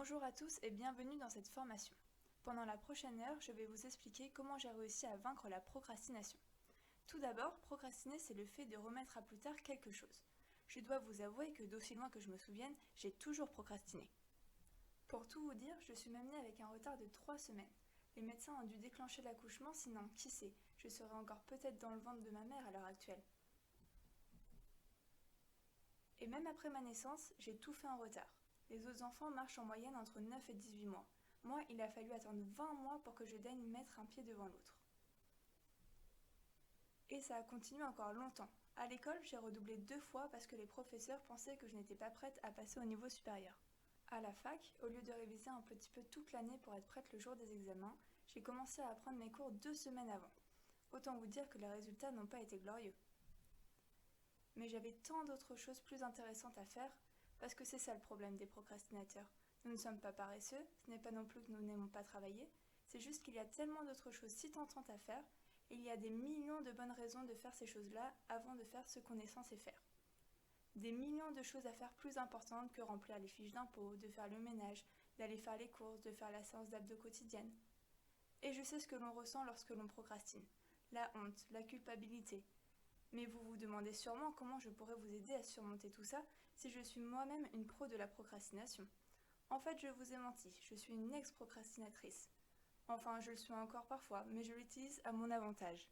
Bonjour à tous et bienvenue dans cette formation. Pendant la prochaine heure, je vais vous expliquer comment j'ai réussi à vaincre la procrastination. Tout d'abord, procrastiner, c'est le fait de remettre à plus tard quelque chose. Je dois vous avouer que d'aussi loin que je me souvienne, j'ai toujours procrastiné. Pour tout vous dire, je suis même née avec un retard de 3 semaines. Les médecins ont dû déclencher l'accouchement, sinon, qui sait, je serais encore peut-être dans le ventre de ma mère à l'heure actuelle. Et même après ma naissance, j'ai tout fait en retard. Les autres enfants marchent en moyenne entre 9 et 18 mois. Moi, il a fallu attendre 20 mois pour que je daigne mettre un pied devant l'autre. Et ça a continué encore longtemps. À l'école, j'ai redoublé 2 fois parce que les professeurs pensaient que je n'étais pas prête à passer au niveau supérieur. À la fac, au lieu de réviser un petit peu toute l'année pour être prête le jour des examens, j'ai commencé à apprendre mes cours 2 semaines avant. Autant vous dire que les résultats n'ont pas été glorieux. Mais j'avais tant d'autres choses plus intéressantes à faire, parce que c'est ça le problème des procrastinateurs. Nous ne sommes pas paresseux, ce n'est pas non plus que nous n'aimons pas travailler, c'est juste qu'il y a tellement d'autres choses si tentantes à faire, et il y a des millions de bonnes raisons de faire ces choses-là avant de faire ce qu'on est censé faire. Des millions de choses à faire plus importantes que remplir les fiches d'impôts, de faire le ménage, d'aller faire les courses, de faire la séance d'abdos quotidienne. Et je sais ce que l'on ressent lorsque l'on procrastine. La honte, la culpabilité. Mais vous vous demandez sûrement comment je pourrais vous aider à surmonter tout ça si je suis moi-même une pro de la procrastination. En fait, je vous ai menti, je suis une ex-procrastinatrice. Enfin, je le suis encore parfois, mais je l'utilise à mon avantage.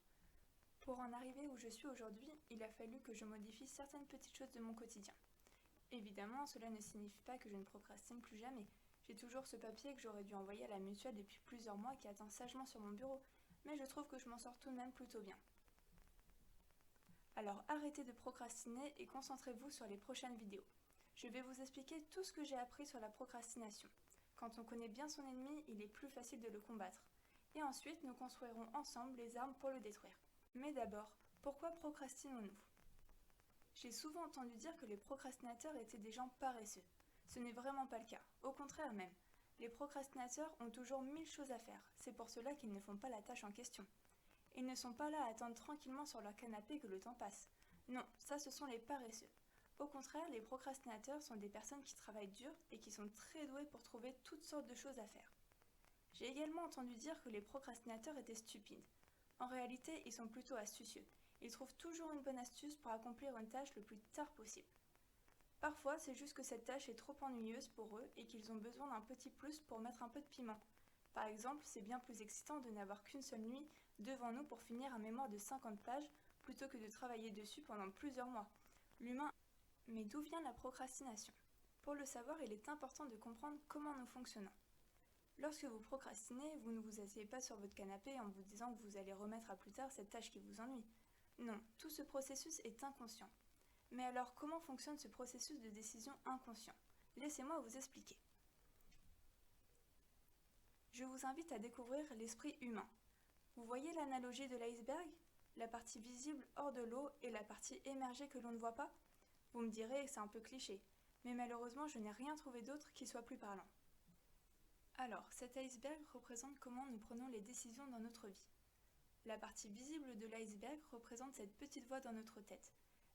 Pour en arriver où je suis aujourd'hui, il a fallu que je modifie certaines petites choses de mon quotidien. Évidemment, cela ne signifie pas que je ne procrastine plus jamais. J'ai toujours ce papier que j'aurais dû envoyer à la mutuelle depuis plusieurs mois qui attend sagement sur mon bureau, mais je trouve que je m'en sors tout de même plutôt bien. Alors arrêtez de procrastiner et concentrez-vous sur les prochaines vidéos. Je vais vous expliquer tout ce que j'ai appris sur la procrastination. Quand on connaît bien son ennemi, il est plus facile de le combattre. Et ensuite, nous construirons ensemble les armes pour le détruire. Mais d'abord, pourquoi procrastinons-nous ? J'ai souvent entendu dire que les procrastinateurs étaient des gens paresseux. Ce n'est vraiment pas le cas, au contraire même. Les procrastinateurs ont toujours 1000 choses à faire, c'est pour cela qu'ils ne font pas la tâche en question. Ils ne sont pas là à attendre tranquillement sur leur canapé que le temps passe. Non, ça ce sont les paresseux. Au contraire, les procrastinateurs sont des personnes qui travaillent dur et qui sont très douées pour trouver toutes sortes de choses à faire. J'ai également entendu dire que les procrastinateurs étaient stupides. En réalité, ils sont plutôt astucieux. Ils trouvent toujours une bonne astuce pour accomplir une tâche le plus tard possible. Parfois, c'est juste que cette tâche est trop ennuyeuse pour eux et qu'ils ont besoin d'un petit plus pour mettre un peu de piment. Par exemple, c'est bien plus excitant de n'avoir qu'une seule nuit devant nous pour finir un mémoire de 50 pages plutôt que de travailler dessus pendant plusieurs mois. L'humain. Mais d'où vient la procrastination ? Pour le savoir, il est important de comprendre comment nous fonctionnons. Lorsque vous procrastinez, vous ne vous asseyez pas sur votre canapé en vous disant que vous allez remettre à plus tard cette tâche qui vous ennuie. Non, tout ce processus est inconscient. Mais alors, comment fonctionne ce processus de décision inconscient ? Laissez-moi vous expliquer. Je vous invite à découvrir l'esprit humain. Vous voyez l'analogie de l'iceberg ? La partie visible hors de l'eau et la partie émergée que l'on ne voit pas ? Vous me direz que c'est un peu cliché, mais malheureusement je n'ai rien trouvé d'autre qui soit plus parlant. Alors, cet iceberg représente comment nous prenons les décisions dans notre vie. La partie visible de l'iceberg représente cette petite voix dans notre tête.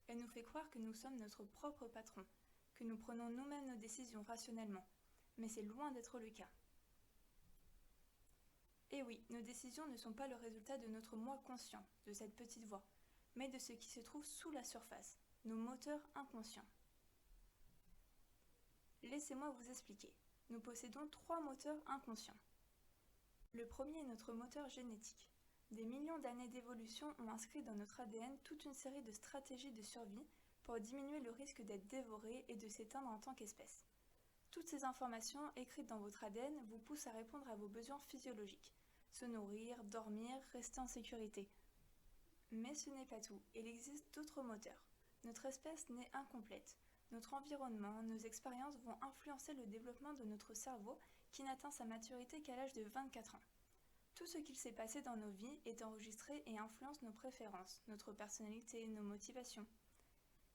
Elle nous fait croire que nous sommes notre propre patron, que nous prenons nous-mêmes nos décisions rationnellement, mais c'est loin d'être le cas. Et oui, nos décisions ne sont pas le résultat de notre moi conscient, de cette petite voix, mais de ce qui se trouve sous la surface, nos moteurs inconscients. Laissez-moi vous expliquer. Nous possédons 3 moteurs inconscients. Le premier est notre moteur génétique. Des millions d'années d'évolution ont inscrit dans notre ADN toute une série de stratégies de survie pour diminuer le risque d'être dévoré et de s'éteindre en tant qu'espèce. Toutes ces informations écrites dans votre ADN vous poussent à répondre à vos besoins physiologiques. Se nourrir, dormir, rester en sécurité. Mais ce n'est pas tout, il existe d'autres moteurs. Notre espèce n'est incomplète. Notre environnement, nos expériences vont influencer le développement de notre cerveau qui n'atteint sa maturité qu'à l'âge de 24 ans. Tout ce qu'il s'est passé dans nos vies est enregistré et influence nos préférences, notre personnalité, nos motivations.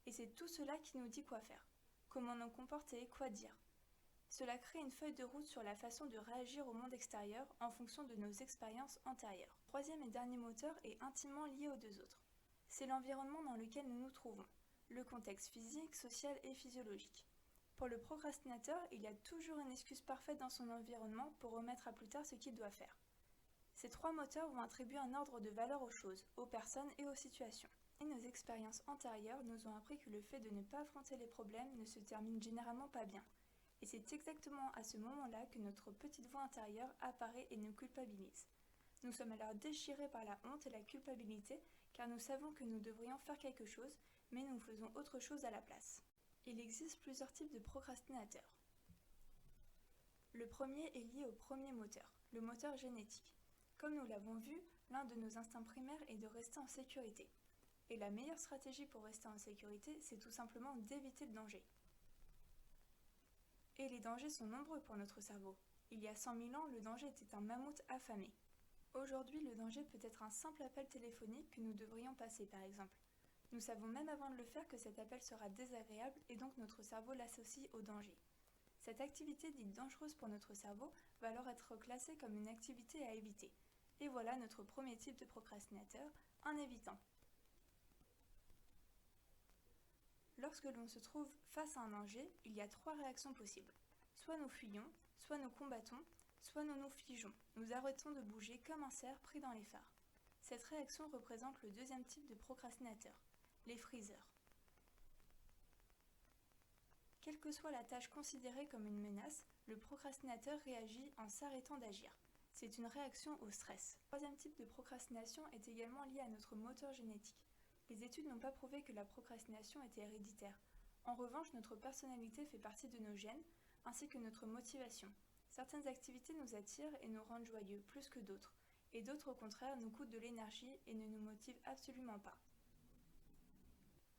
Et c'est tout cela qui nous dit quoi faire, comment nous comporter, quoi dire. Cela crée une feuille de route sur la façon de réagir au monde extérieur en fonction de nos expériences antérieures. Le troisième et dernier moteur est intimement lié aux deux autres. C'est l'environnement dans lequel nous nous trouvons, le contexte physique, social et physiologique. Pour le procrastinateur, il y a toujours une excuse parfaite dans son environnement pour remettre à plus tard ce qu'il doit faire. Ces 3 moteurs vont attribuer un ordre de valeur aux choses, aux personnes et aux situations. Et nos expériences antérieures nous ont appris que le fait de ne pas affronter les problèmes ne se termine généralement pas bien. Et c'est exactement à ce moment-là que notre petite voix intérieure apparaît et nous culpabilise. Nous sommes alors déchirés par la honte et la culpabilité car nous savons que nous devrions faire quelque chose, mais nous faisons autre chose à la place. Il existe plusieurs types de procrastinateurs. Le premier est lié au premier moteur, le moteur génétique. Comme nous l'avons vu, l'un de nos instincts primaires est de rester en sécurité. Et la meilleure stratégie pour rester en sécurité, c'est tout simplement d'éviter le danger. Et les dangers sont nombreux pour notre cerveau. Il y a 100 000 ans, le danger était un mammouth affamé. Aujourd'hui, le danger peut être un simple appel téléphonique que nous devrions passer par exemple. Nous savons même avant de le faire que cet appel sera désagréable et donc notre cerveau l'associe au danger. Cette activité dite dangereuse pour notre cerveau va alors être classée comme une activité à éviter. Et voilà notre premier type de procrastinateur, un évitant. Lorsque l'on se trouve face à un danger, il y a 3 réactions possibles. Soit nous fuyons, soit nous combattons, soit nous nous figeons. Nous arrêtons de bouger comme un cerf pris dans les phares. Cette réaction représente le deuxième type de procrastinateur, les freezers. Quelle que soit la tâche considérée comme une menace, le procrastinateur réagit en s'arrêtant d'agir. C'est une réaction au stress. Le troisième type de procrastination est également lié à notre moteur génétique. Les études n'ont pas prouvé que la procrastination était héréditaire. En revanche, notre personnalité fait partie de nos gènes, ainsi que notre motivation. Certaines activités nous attirent et nous rendent joyeux plus que d'autres, et d'autres au contraire nous coûtent de l'énergie et ne nous motivent absolument pas.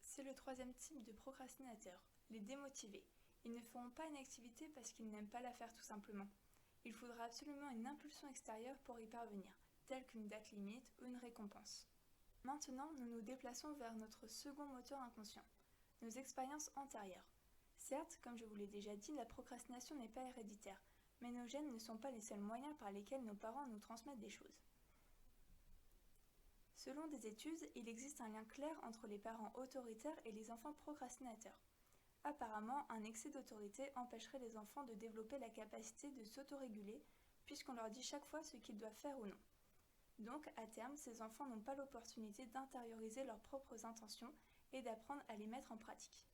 C'est le troisième type de procrastinateur, les démotivés. Ils ne feront pas une activité parce qu'ils n'aiment pas la faire tout simplement. Il faudra absolument une impulsion extérieure pour y parvenir, telle qu'une date limite ou une récompense. Maintenant, nous nous déplaçons vers notre second moteur inconscient, nos expériences antérieures. Certes, comme je vous l'ai déjà dit, la procrastination n'est pas héréditaire, mais nos gènes ne sont pas les seuls moyens par lesquels nos parents nous transmettent des choses. Selon des études, il existe un lien clair entre les parents autoritaires et les enfants procrastinateurs. Apparemment, un excès d'autorité empêcherait les enfants de développer la capacité de s'autoréguler, puisqu'on leur dit chaque fois ce qu'ils doivent faire ou non. Donc, à terme, ces enfants n'ont pas l'opportunité d'intérioriser leurs propres intentions et d'apprendre à les mettre en pratique.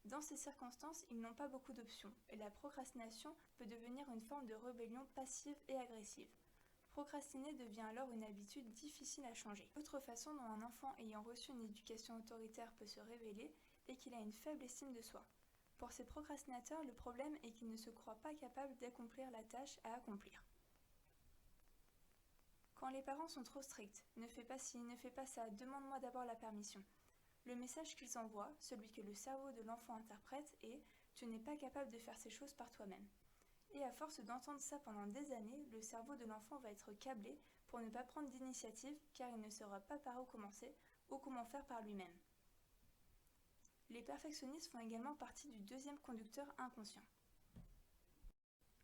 Dans ces circonstances, ils n'ont pas beaucoup d'options, et la procrastination peut devenir une forme de rébellion passive et agressive. Procrastiner devient alors une habitude difficile à changer. Autre façon dont un enfant ayant reçu une éducation autoritaire peut se révéler est qu'il a une faible estime de soi. Pour ces procrastinateurs, le problème est qu'ils ne se croient pas capables d'accomplir la tâche à accomplir. Quand les parents sont trop stricts, ne fais pas ci, ne fais pas ça, demande-moi d'abord la permission. Le message qu'ils envoient, celui que le cerveau de l'enfant interprète, est « tu n'es pas capable de faire ces choses par toi-même ». Et à force d'entendre ça pendant des années, le cerveau de l'enfant va être câblé pour ne pas prendre d'initiative car il ne saura pas par où commencer ou comment faire par lui-même. Les perfectionnistes font également partie du deuxième conducteur inconscient.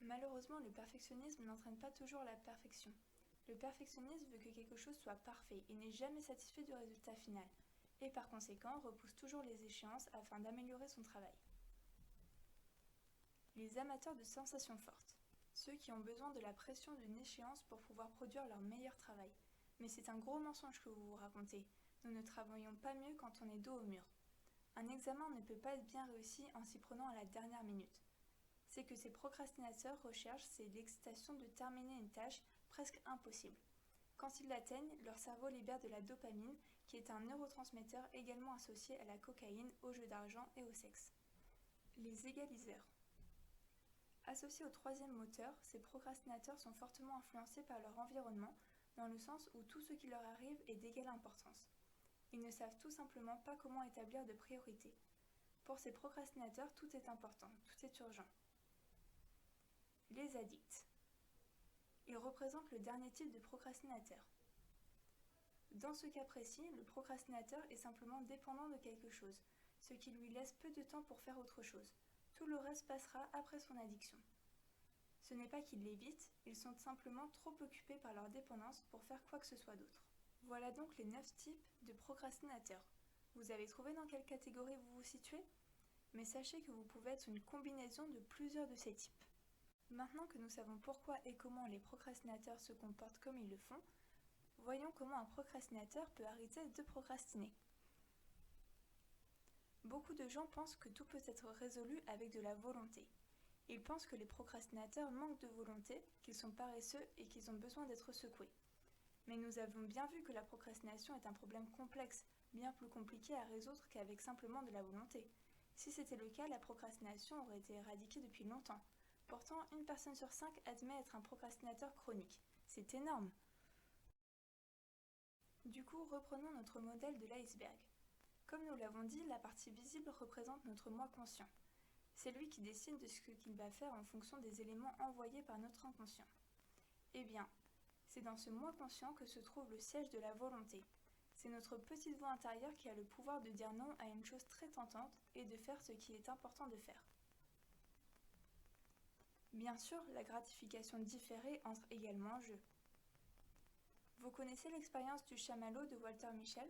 Malheureusement, le perfectionnisme n'entraîne pas toujours la perfection. Le perfectionniste veut que quelque chose soit parfait et n'est jamais satisfait du résultat final, et par conséquent repousse toujours les échéances afin d'améliorer son travail. Les amateurs de sensations fortes, ceux qui ont besoin de la pression d'une échéance pour pouvoir produire leur meilleur travail. Mais c'est un gros mensonge que vous vous racontez, nous ne travaillons pas mieux quand on est dos au mur. Un examen ne peut pas être bien réussi en s'y prenant à la dernière minute. C'est que ces procrastinateurs recherchent, c'est l'excitation de terminer une tâche presque impossible. Quand ils l'atteignent, leur cerveau libère de la dopamine, qui est un neurotransmetteur également associé à la cocaïne, aux jeux d'argent et au sexe. Les égaliseurs. Associés au troisième moteur, ces procrastinateurs sont fortement influencés par leur environnement, dans le sens où tout ce qui leur arrive est d'égale importance. Ils ne savent tout simplement pas comment établir de priorités. Pour ces procrastinateurs, tout est important, tout est urgent. Les addicts. Ils représentent le dernier type de procrastinateur. Dans ce cas précis, le procrastinateur est simplement dépendant de quelque chose, ce qui lui laisse peu de temps pour faire autre chose. Tout le reste passera après son addiction. Ce n'est pas qu'ils l'évitent, ils sont simplement trop occupés par leur dépendance pour faire quoi que ce soit d'autre. Voilà donc les 9 types de procrastinateurs. Vous avez trouvé dans quelle catégorie vous vous situez ? mais sachez que vous pouvez être une combinaison de plusieurs de ces types. Maintenant que nous savons pourquoi et comment les procrastinateurs se comportent comme ils le font, voyons comment un procrastinateur peut arrêter de procrastiner. Beaucoup de gens pensent que tout peut être résolu avec de la volonté. Ils pensent que les procrastinateurs manquent de volonté, qu'ils sont paresseux et qu'ils ont besoin d'être secoués. Mais nous avons bien vu que la procrastination est un problème complexe, bien plus compliqué à résoudre qu'avec simplement de la volonté. Si c'était le cas, la procrastination aurait été éradiquée depuis longtemps. Pourtant, 1 personne sur 5 admet être un procrastinateur chronique. C'est énorme! Du coup, reprenons notre modèle de l'iceberg. Comme nous l'avons dit, la partie visible représente notre moi conscient. C'est lui qui décide de ce qu'il va faire en fonction des éléments envoyés par notre inconscient. Eh bien, c'est dans ce moi conscient que se trouve le siège de la volonté. C'est notre petite voix intérieure qui a le pouvoir de dire non à une chose très tentante et de faire ce qui est important de faire. Bien sûr, la gratification différée entre également en jeu. Vous connaissez l'expérience du chamallow de Walter Mischel ?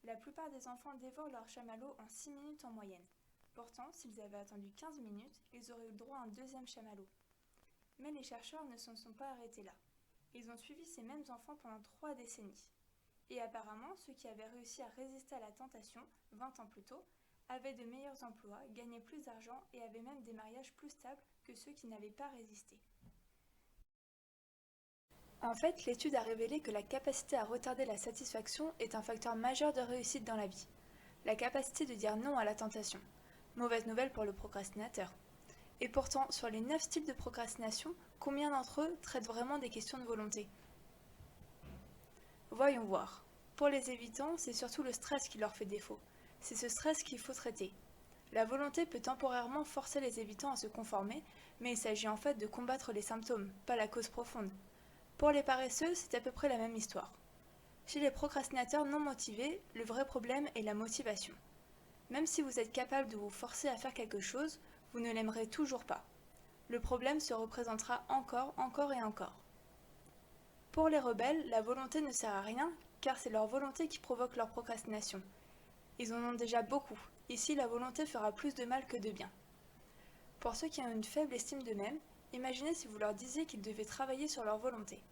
La plupart des enfants dévorent leur chamallow en 6 minutes en moyenne. Pourtant, s'ils avaient attendu 15 minutes, ils auraient eu le droit à un deuxième chamallow. Mais les chercheurs ne s'en sont pas arrêtés là. Ils ont suivi ces mêmes enfants pendant 3 décennies. Et apparemment, ceux qui avaient réussi à résister à la tentation, 20 ans plus tôt, avaient de meilleurs emplois, gagnaient plus d'argent et avaient même des mariages plus stables que ceux qui n'avaient pas résisté. En fait, l'étude a révélé que la capacité à retarder la satisfaction est un facteur majeur de réussite dans la vie. La capacité de dire non à la tentation. Mauvaise nouvelle pour le procrastinateur. Et pourtant, sur les 9 styles de procrastination, combien d'entre eux traitent vraiment des questions de volonté ? Voyons voir. Pour les évitants, c'est surtout le stress qui leur fait défaut. C'est ce stress qu'il faut traiter. La volonté peut temporairement forcer les évitants à se conformer, mais il s'agit en fait de combattre les symptômes, pas la cause profonde. Pour les paresseux, c'est à peu près la même histoire. Chez les procrastinateurs non motivés, le vrai problème est la motivation. Même si vous êtes capable de vous forcer à faire quelque chose, vous ne l'aimerez toujours pas. Le problème se représentera encore et encore. Pour les rebelles, la volonté ne sert à rien, car c'est leur volonté qui provoque leur procrastination. Ils en ont déjà beaucoup. Ici, la volonté fera plus de mal que de bien. Pour ceux qui ont une faible estime d'eux-mêmes, imaginez si vous leur disiez qu'ils devaient travailler sur leur volonté.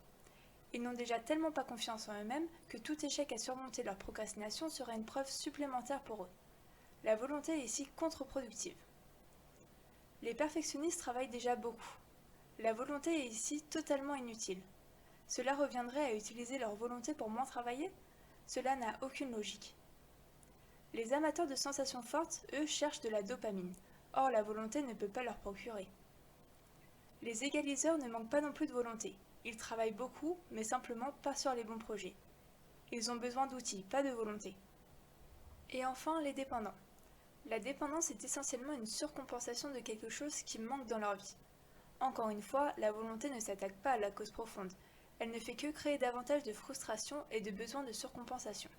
Ils n'ont déjà tellement pas confiance en eux-mêmes que tout échec à surmonter leur procrastination serait une preuve supplémentaire pour eux. La volonté est ici contre-productive. Les perfectionnistes travaillent déjà beaucoup. La volonté est ici totalement inutile. Cela reviendrait à utiliser leur volonté pour moins travailler ? Cela n'a aucune logique. Les amateurs de sensations fortes, eux, cherchent de la dopamine. Or, la volonté ne peut pas leur procurer. Les égaliseurs ne manquent pas non plus de volonté. Ils travaillent beaucoup, mais simplement pas sur les bons projets. Ils ont besoin d'outils, pas de volonté. Et enfin, les dépendants. La dépendance est essentiellement une surcompensation de quelque chose qui manque dans leur vie. Encore une fois, la volonté ne s'attaque pas à la cause profonde. Elle ne fait que créer davantage de frustration et de besoin de surcompensation.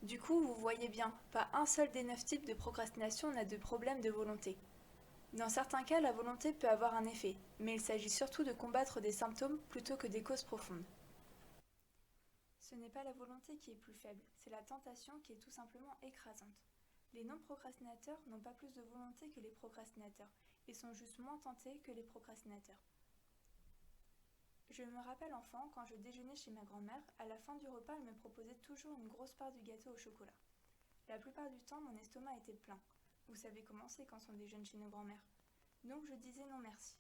Du coup, vous voyez bien, pas un seul des 9 types de procrastination n'a de problème de volonté. Dans certains cas, la volonté peut avoir un effet, mais il s'agit surtout de combattre des symptômes plutôt que des causes profondes. Ce n'est pas la volonté qui est plus faible, c'est la tentation qui est tout simplement écrasante. Les non-procrastinateurs n'ont pas plus de volonté que les procrastinateurs, ils sont juste moins tentés que les procrastinateurs. Je me rappelle enfant, quand je déjeunais chez ma grand-mère, à la fin du repas, elle me proposait toujours une grosse part du gâteau au chocolat. La plupart du temps, mon estomac était plein. Vous savez comment c'est quand on déjeune chez nos grands-mères. Donc je disais non merci.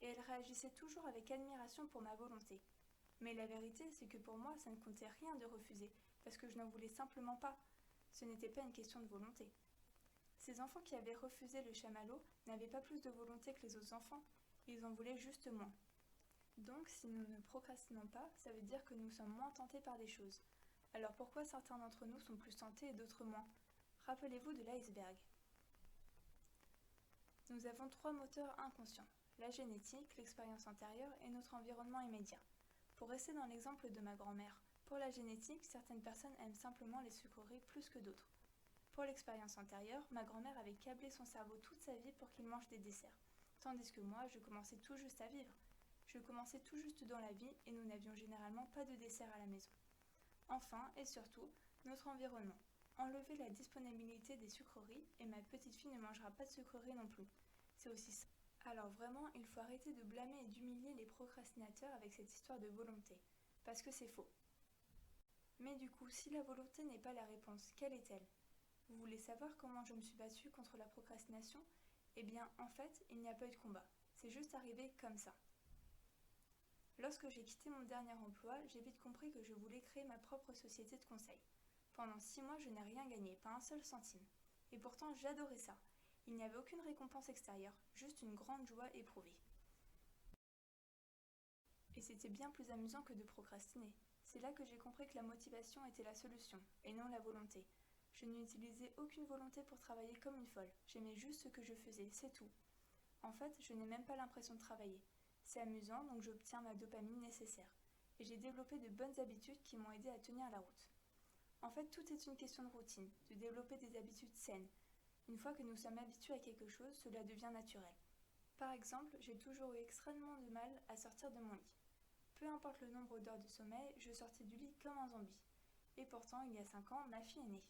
Et elle réagissait toujours avec admiration pour ma volonté. Mais la vérité, c'est que pour moi, ça ne comptait rien de refuser, parce que je n'en voulais simplement pas. Ce n'était pas une question de volonté. Ces enfants qui avaient refusé le chamallow n'avaient pas plus de volonté que les autres enfants, ils en voulaient juste moins. Donc, si nous ne procrastinons pas, ça veut dire que nous sommes moins tentés par des choses. Alors pourquoi certains d'entre nous sont plus tentés et d'autres moins ? Rappelez-vous de l'iceberg. Nous avons 3 moteurs inconscients, la génétique, l'expérience antérieure et notre environnement immédiat. Pour rester dans l'exemple de ma grand-mère, pour la génétique, certaines personnes aiment simplement les sucreries plus que d'autres. Pour l'expérience antérieure, ma grand-mère avait câblé son cerveau toute sa vie pour qu'il mange des desserts, tandis que moi, je commençais tout juste à vivre. Je commençais tout juste dans la vie et nous n'avions généralement pas de dessert à la maison. Enfin, et surtout, notre environnement. enlever la disponibilité des sucreries et ma petite fille ne mangera pas de sucreries non plus. C'est aussi ça. Alors vraiment, il faut arrêter de blâmer et d'humilier les procrastinateurs avec cette histoire de volonté, parce que c'est faux. Mais du coup, si la volonté n'est pas la réponse, quelle est-elle? Vous voulez savoir comment je me suis battue contre la procrastination? Eh bien, en fait, il n'y a pas eu de combat. C'est juste arrivé comme ça. Lorsque j'ai quitté mon dernier emploi, j'ai vite compris que je voulais créer ma propre société de conseil. Pendant 6 mois, je n'ai rien gagné, pas un seul centime. Et pourtant, j'adorais ça. Il n'y avait aucune récompense extérieure, juste une grande joie éprouvée. Et c'était bien plus amusant que de procrastiner. C'est là que j'ai compris que la motivation était la solution, et non la volonté. Je n'utilisais aucune volonté pour travailler comme une folle. J'aimais juste ce que je faisais, c'est tout. En fait, je n'ai même pas l'impression de travailler. C'est amusant, donc j'obtiens ma dopamine nécessaire. Et j'ai développé de bonnes habitudes qui m'ont aidé à tenir la route. En fait, tout est une question de routine, de développer des habitudes saines. Une fois que nous sommes habitués à quelque chose, cela devient naturel. Par exemple, j'ai toujours eu extrêmement de mal à sortir de mon lit. Peu importe le nombre d'heures de sommeil, je sortais du lit comme un zombie. Et pourtant, il y a 5 ans, ma fille est née.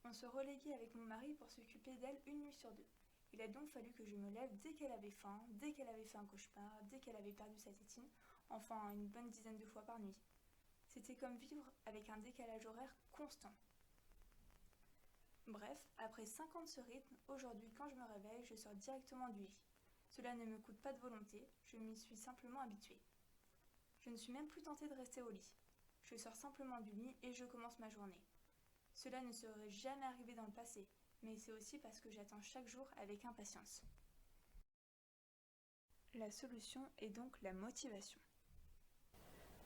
On se reléguait avec mon mari pour s'occuper d'elle une nuit sur deux. Il a donc fallu que je me lève dès qu'elle avait faim, dès qu'elle avait fait un cauchemar, dès qu'elle avait perdu sa tétine, enfin une bonne dizaine de fois par nuit. C'était comme vivre avec un décalage horaire constant. Bref, après 5 ans de ce rythme, aujourd'hui quand je me réveille, je sors directement du lit. Cela ne me coûte pas de volonté, je m'y suis simplement habituée. Je ne suis même plus tentée de rester au lit. Je sors simplement du lit et je commence ma journée. Cela ne serait jamais arrivé dans le passé, mais c'est aussi parce que j'attends chaque jour avec impatience. La solution est donc la motivation.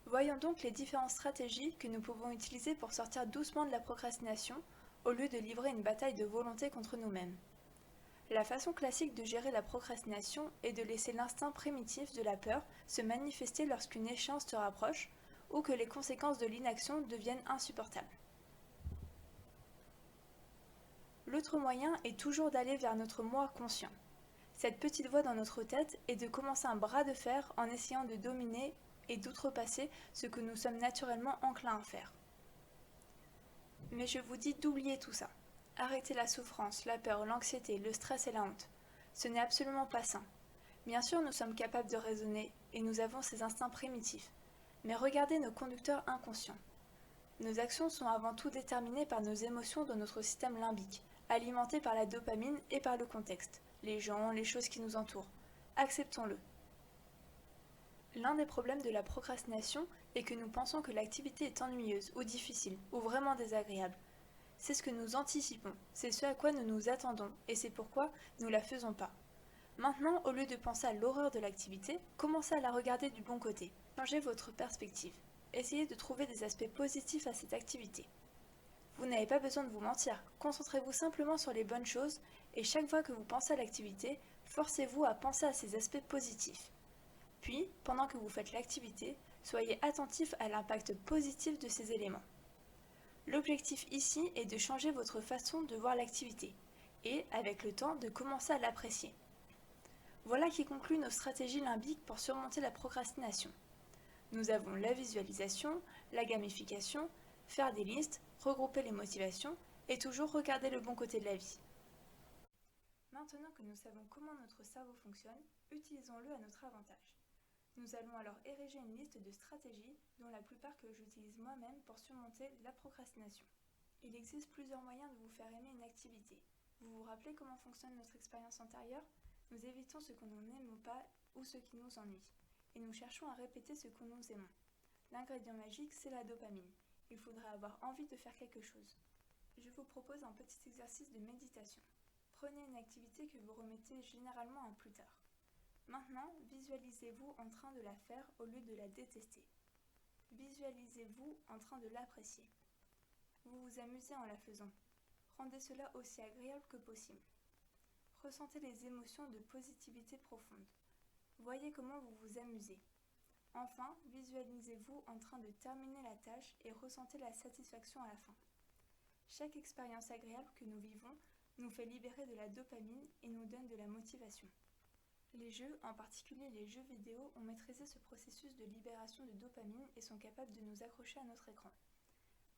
Voyons donc les différentes stratégies que nous pouvons utiliser pour sortir doucement de la procrastination au lieu de livrer une bataille de volonté contre nous-mêmes. La façon classique de gérer la procrastination est de laisser l'instinct primitif de la peur se manifester lorsqu'une échéance te rapproche ou que les conséquences de l'inaction deviennent insupportables. L'autre moyen est toujours d'aller vers notre moi conscient. Cette petite voix dans notre tête est de commencer un bras de fer en essayant de dominer et d'outrepasser ce que nous sommes naturellement enclins à faire. Mais je vous dis d'oublier tout ça. Arrêtez la souffrance, la peur, l'anxiété, le stress et la honte. Ce n'est absolument pas sain. Bien sûr, nous sommes capables de raisonner et nous avons ces instincts primitifs. Mais regardez nos conducteurs inconscients. Nos actions sont avant tout déterminées par nos émotions dans notre système limbique, alimentées par la dopamine et par le contexte, les gens, les choses qui nous entourent. Acceptons-le. L'un des problèmes de la procrastination est que nous pensons que l'activité est ennuyeuse ou difficile ou vraiment désagréable. C'est ce que nous anticipons, c'est ce à quoi nous nous attendons et c'est pourquoi nous ne la faisons pas. Maintenant, au lieu de penser à l'horreur de l'activité, commencez à la regarder du bon côté. Changez votre perspective. Essayez de trouver des aspects positifs à cette activité. Vous n'avez pas besoin de vous mentir, concentrez-vous simplement sur les bonnes choses et chaque fois que vous pensez à l'activité, forcez-vous à penser à ces aspects positifs. Puis, pendant que vous faites l'activité, soyez attentif à l'impact positif de ces éléments. L'objectif ici est de changer votre façon de voir l'activité et, avec le temps, de commencer à l'apprécier. Voilà qui conclut nos stratégies limbiques pour surmonter la procrastination. Nous avons la visualisation, la gamification, faire des listes, regrouper les motivations et toujours regarder le bon côté de la vie. Maintenant que nous savons comment notre cerveau fonctionne, utilisons-le à notre avantage. Nous allons alors ériger une liste de stratégies, dont la plupart que j'utilise moi-même pour surmonter la procrastination. Il existe plusieurs moyens de vous faire aimer une activité. Vous vous rappelez comment fonctionne notre expérience antérieure? Nous évitons ce que nous n'aimons pas ou ce qui nous ennuie, et nous cherchons à répéter ce que nous aimons. L'ingrédient magique, c'est la dopamine. Il faudra avoir envie de faire quelque chose. Je vous propose un petit exercice de méditation. Prenez une activité que vous remettez généralement à plus tard. Maintenant, visualisez-vous en train de la faire au lieu de la détester. Visualisez-vous en train de l'apprécier. Vous vous amusez en la faisant. Rendez cela aussi agréable que possible. Ressentez les émotions de positivité profonde. Voyez comment vous vous amusez. Enfin, visualisez-vous en train de terminer la tâche et ressentez la satisfaction à la fin. Chaque expérience agréable que nous vivons nous fait libérer de la dopamine et nous donne de la motivation. Les jeux, en particulier les jeux vidéo, ont maîtrisé ce processus de libération de dopamine et sont capables de nous accrocher à notre écran.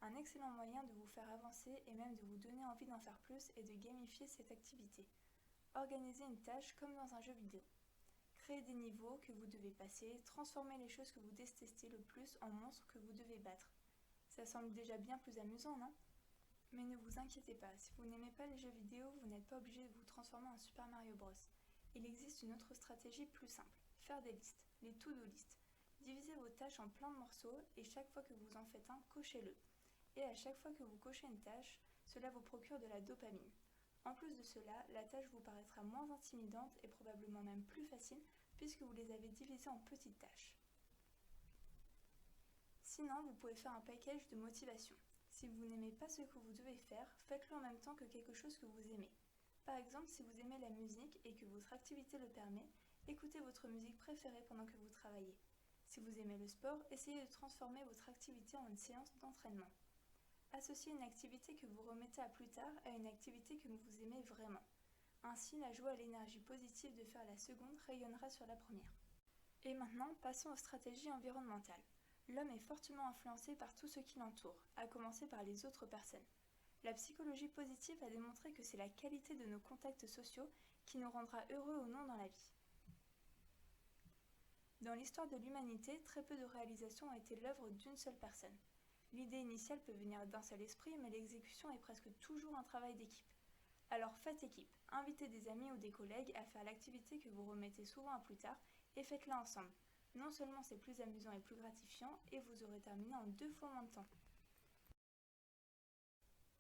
Un excellent moyen de vous faire avancer et même de vous donner envie d'en faire plus est de gamifier cette activité. Organisez une tâche comme dans un jeu vidéo. Créez des niveaux que vous devez passer, transformez les choses que vous détestez le plus en monstres que vous devez battre. Ça semble déjà bien plus amusant, non ? Mais ne vous inquiétez pas, si vous n'aimez pas les jeux vidéo, vous n'êtes pas obligé de vous transformer en Super Mario Bros. Il existe une autre stratégie plus simple, faire des listes, les to-do listes. Divisez vos tâches en plein de morceaux et chaque fois que vous en faites un, cochez-le. Et à chaque fois que vous cochez une tâche, cela vous procure de la dopamine. En plus de cela, la tâche vous paraîtra moins intimidante et probablement même plus facile puisque vous les avez divisées en petites tâches. Sinon, vous pouvez faire un package de motivation. Si vous n'aimez pas ce que vous devez faire, faites-le en même temps que quelque chose que vous aimez. Par exemple, si vous aimez la musique et que votre activité le permet, écoutez votre musique préférée pendant que vous travaillez. Si vous aimez le sport, essayez de transformer votre activité en une séance d'entraînement. Associez une activité que vous remettez à plus tard à une activité que vous aimez vraiment. Ainsi, la joie et l'énergie positive de faire la seconde rayonnera sur la première. Et maintenant, passons aux stratégies environnementales. L'homme est fortement influencé par tout ce qui l'entoure, à commencer par les autres personnes. La psychologie positive a démontré que c'est la qualité de nos contacts sociaux qui nous rendra heureux ou non dans la vie. Dans l'histoire de l'humanité, très peu de réalisations ont été l'œuvre d'une seule personne. L'idée initiale peut venir d'un seul esprit, mais l'exécution est presque toujours un travail d'équipe. Alors faites équipe, invitez des amis ou des collègues à faire l'activité que vous remettez souvent à plus tard et faites-la ensemble. Non seulement c'est plus amusant et plus gratifiant, et vous aurez terminé en 2 fois moins de temps.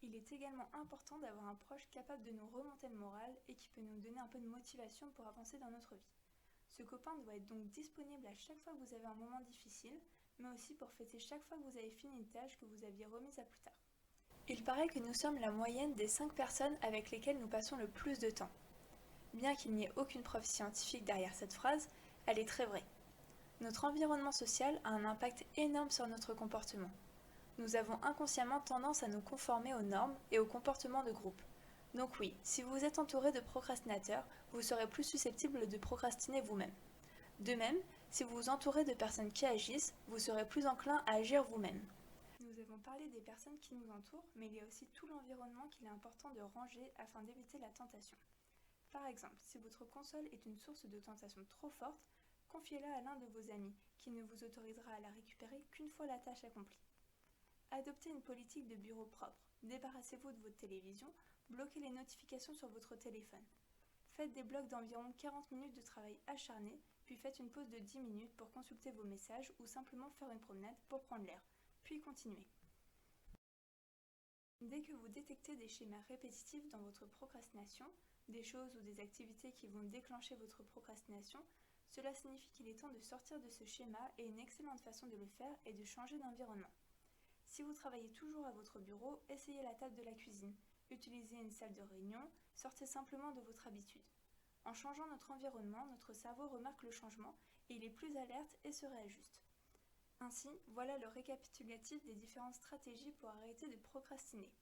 Il est également important d'avoir un proche capable de nous remonter le moral et qui peut nous donner un peu de motivation pour avancer dans notre vie. Ce copain doit être donc disponible à chaque fois que vous avez un moment difficile, mais aussi pour fêter chaque fois que vous avez fini une tâche que vous aviez remise à plus tard. Il paraît que nous sommes la moyenne des 5 personnes avec lesquelles nous passons le plus de temps. Bien qu'il n'y ait aucune preuve scientifique derrière cette phrase, elle est très vraie. Notre environnement social a un impact énorme sur notre comportement. Nous avons inconsciemment tendance à nous conformer aux normes et aux comportements de groupe. Donc oui, si vous êtes entouré de procrastinateurs, vous serez plus susceptible de procrastiner vous-même. De même, si vous vous entourez de personnes qui agissent, vous serez plus enclin à agir vous-même. Nous avons parlé des personnes qui nous entourent, mais il y a aussi tout l'environnement qu'il est important de ranger afin d'éviter la tentation. Par exemple, si votre console est une source de tentation trop forte, confiez-la à l'un de vos amis, qui ne vous autorisera à la récupérer qu'une fois la tâche accomplie. Adoptez une politique de bureau propre. Débarrassez-vous de votre télévision, bloquez les notifications sur votre téléphone. Faites des blocs d'environ 40 minutes de travail acharné, puis faites une pause de 10 minutes pour consulter vos messages ou simplement faire une promenade pour prendre l'air, puis continuez. Dès que vous détectez des schémas répétitifs dans votre procrastination, des choses ou des activités qui vont déclencher votre procrastination, cela signifie qu'il est temps de sortir de ce schéma et une excellente façon de le faire est de changer d'environnement. Si vous travaillez toujours à votre bureau, essayez la table de la cuisine, utilisez une salle de réunion, sortez simplement de votre habitude. En changeant notre environnement, notre cerveau remarque le changement et il est plus alerte et se réajuste. Ainsi, voilà le récapitulatif des différentes stratégies pour arrêter de procrastiner.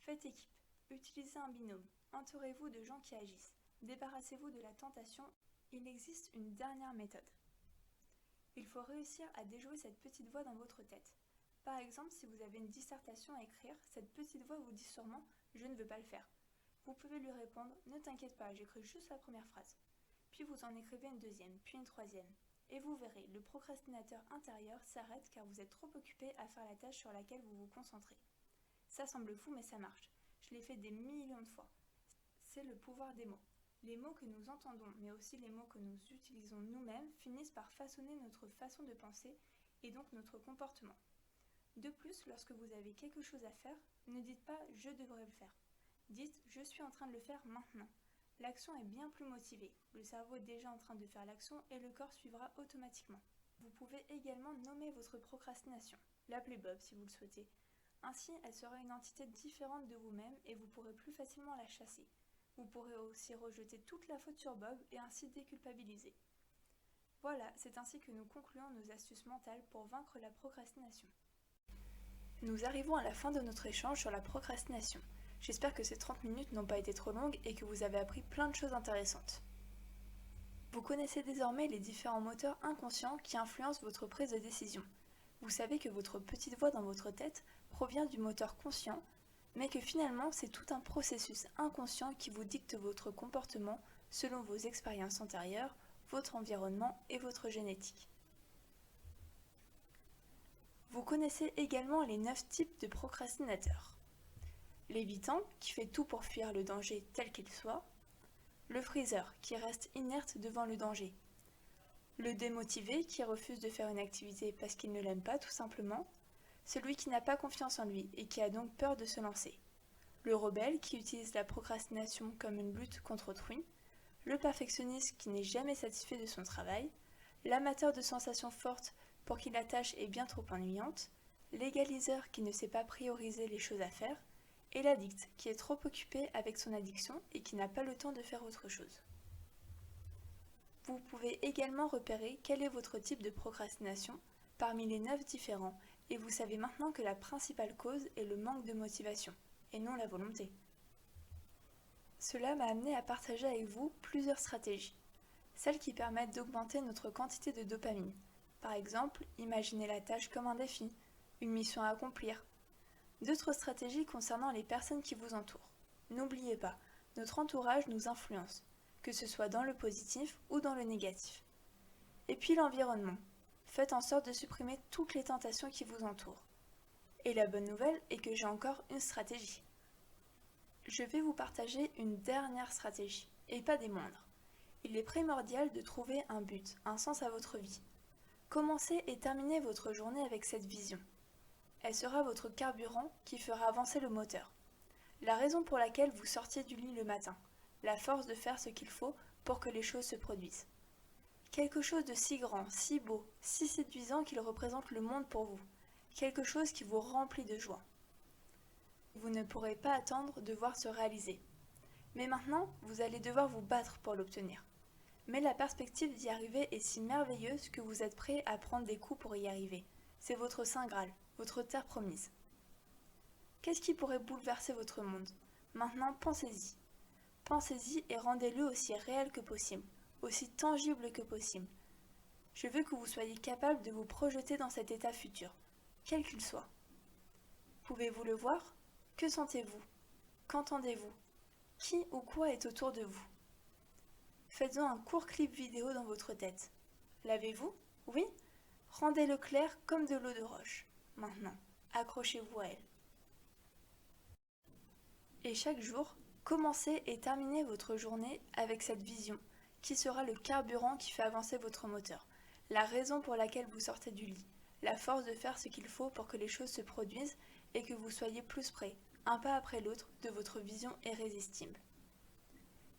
Faites équipe, utilisez un binôme, entourez-vous de gens qui agissent, débarrassez-vous de la tentation. Il existe une dernière méthode. Il faut réussir à déjouer cette petite voix dans votre tête. Par exemple, si vous avez une dissertation à écrire, cette petite voix vous dit sûrement « je ne veux pas le faire ». Vous pouvez lui répondre « ne t'inquiète pas, j'écris juste la première phrase ». Puis vous en écrivez une deuxième, puis une troisième. Et vous verrez, le procrastinateur intérieur s'arrête car vous êtes trop occupé à faire la tâche sur laquelle vous vous concentrez. Ça semble fou mais ça marche. Je l'ai fait des millions de fois. C'est le pouvoir des mots. Les mots que nous entendons, mais aussi les mots que nous utilisons nous-mêmes, finissent par façonner notre façon de penser et donc notre comportement. De plus, lorsque vous avez quelque chose à faire, ne dites pas « je devrais le faire ». Dites « je suis en train de le faire maintenant ». L'action est bien plus motivée, le cerveau est déjà en train de faire l'action et le corps suivra automatiquement. Vous pouvez également nommer votre procrastination, l'appeler Bob si vous le souhaitez. Ainsi, elle sera une entité différente de vous-même et vous pourrez plus facilement la chasser. Vous pourrez aussi rejeter toute la faute sur Bob et ainsi déculpabiliser. Voilà, c'est ainsi que nous concluons nos astuces mentales pour vaincre la procrastination. Nous arrivons à la fin de notre échange sur la procrastination. J'espère que ces 30 minutes n'ont pas été trop longues et que vous avez appris plein de choses intéressantes. Vous connaissez désormais les différents moteurs inconscients qui influencent votre prise de décision. Vous savez que votre petite voix dans votre tête provient du moteur conscient, mais que finalement c'est tout un processus inconscient qui vous dicte votre comportement selon vos expériences antérieures, votre environnement et votre génétique. Vous connaissez également les 9 types de procrastinateurs. L'évitant, qui fait tout pour fuir le danger tel qu'il soit. Le freezer, qui reste inerte devant le danger. Le démotivé, qui refuse de faire une activité parce qu'il ne l'aime pas tout simplement. Celui qui n'a pas confiance en lui et qui a donc peur de se lancer. Le rebelle, qui utilise la procrastination comme une lutte contre autrui. Le perfectionniste, qui n'est jamais satisfait de son travail. L'amateur de sensations fortes pour qui la tâche est bien trop ennuyante. L'égaliseur, qui ne sait pas prioriser les choses à faire. Et l'addict, qui est trop occupé avec son addiction et qui n'a pas le temps de faire autre chose. Vous pouvez également repérer quel est votre type de procrastination parmi les 9 différents, et vous savez maintenant que la principale cause est le manque de motivation, et non la volonté. Cela m'a amené à partager avec vous plusieurs stratégies, celles qui permettent d'augmenter notre quantité de dopamine. Par exemple, imaginez la tâche comme un défi, une mission à accomplir. D'autres stratégies concernant les personnes qui vous entourent. N'oubliez pas, notre entourage nous influence, que ce soit dans le positif ou dans le négatif. Et puis l'environnement. Faites en sorte de supprimer toutes les tentations qui vous entourent. Et la bonne nouvelle est que j'ai encore une stratégie. Je vais vous partager une dernière stratégie, et pas des moindres. Il est primordial de trouver un but, un sens à votre vie. Commencez et terminez votre journée avec cette vision. Elle sera votre carburant qui fera avancer le moteur. La raison pour laquelle vous sortiez du lit le matin, la force de faire ce qu'il faut pour que les choses se produisent. Quelque chose de si grand, si beau, si séduisant qu'il représente le monde pour vous. Quelque chose qui vous remplit de joie. Vous ne pourrez pas attendre de voir se réaliser. Mais maintenant, vous allez devoir vous battre pour l'obtenir. Mais la perspective d'y arriver est si merveilleuse que vous êtes prêt à prendre des coups pour y arriver. C'est votre Saint Graal, votre terre promise. Qu'est-ce qui pourrait bouleverser votre monde? Maintenant, pensez-y. Pensez-y et rendez-le aussi réel que possible, aussi tangible que possible. Je veux que vous soyez capable de vous projeter dans cet état futur, quel qu'il soit. Pouvez-vous le voir? Que sentez-vous? Qu'entendez-vous? Qui ou quoi est autour de vous? Faites-en un court clip vidéo dans votre tête. L'avez-vous? Oui? Rendez-le clair comme de l'eau de roche. Maintenant, accrochez-vous à elle. Et chaque jour, commencez et terminez votre journée avec cette vision, qui sera le carburant qui fait avancer votre moteur, la raison pour laquelle vous sortez du lit, la force de faire ce qu'il faut pour que les choses se produisent et que vous soyez plus près, un pas après l'autre, de votre vision irrésistible.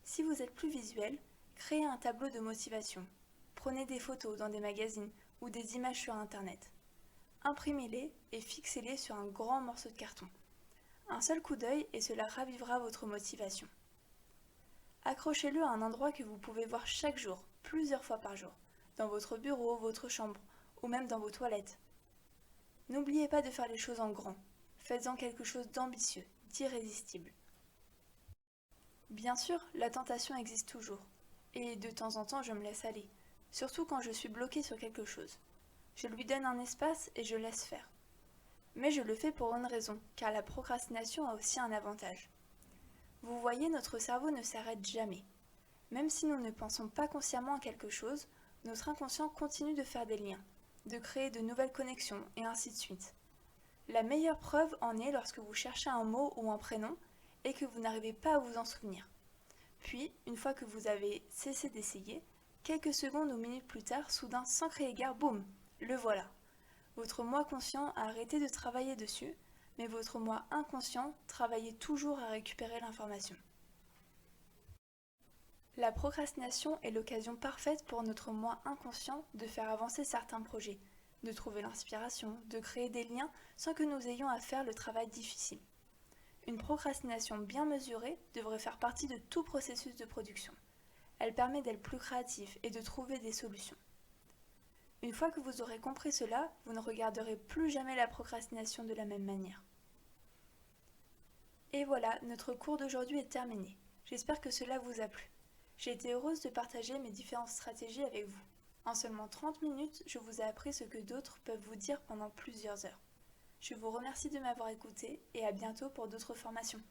Si vous êtes plus visuel, créez un tableau de motivation. Prenez des photos dans des magazines ou des images sur Internet. Imprimez-les et fixez-les sur un grand morceau de carton. Un seul coup d'œil et cela ravivera votre motivation. Accrochez-le à un endroit que vous pouvez voir chaque jour, plusieurs fois par jour, dans votre bureau, votre chambre ou même dans vos toilettes. N'oubliez pas de faire les choses en grand. Faites-en quelque chose d'ambitieux, d'irrésistible. Bien sûr, la tentation existe toujours. Et de temps en temps, je me laisse aller, surtout quand je suis bloquée sur quelque chose. Je lui donne un espace et je laisse faire. Mais je le fais pour une raison, car la procrastination a aussi un avantage. Vous voyez, notre cerveau ne s'arrête jamais. Même si nous ne pensons pas consciemment à quelque chose, notre inconscient continue de faire des liens, de créer de nouvelles connexions, et ainsi de suite. La meilleure preuve en est lorsque vous cherchez un mot ou un prénom et que vous n'arrivez pas à vous en souvenir. Puis, une fois que vous avez cessé d'essayer, quelques secondes ou minutes plus tard, soudain, sans crier gare, boum, le voilà. Votre moi conscient a arrêté de travailler dessus, mais votre moi inconscient travaillait toujours à récupérer l'information. La procrastination est l'occasion parfaite pour notre moi inconscient de faire avancer certains projets, de trouver l'inspiration, de créer des liens sans que nous ayons à faire le travail difficile. Une procrastination bien mesurée devrait faire partie de tout processus de production. Elle permet d'être plus créatif et de trouver des solutions. Une fois que vous aurez compris cela, vous ne regarderez plus jamais la procrastination de la même manière. Et voilà, notre cours d'aujourd'hui est terminé. J'espère que cela vous a plu. J'ai été heureuse de partager mes différentes stratégies avec vous. En seulement 30 minutes, je vous ai appris ce que d'autres peuvent vous dire pendant plusieurs heures. Je vous remercie de m'avoir écouté et à bientôt pour d'autres formations.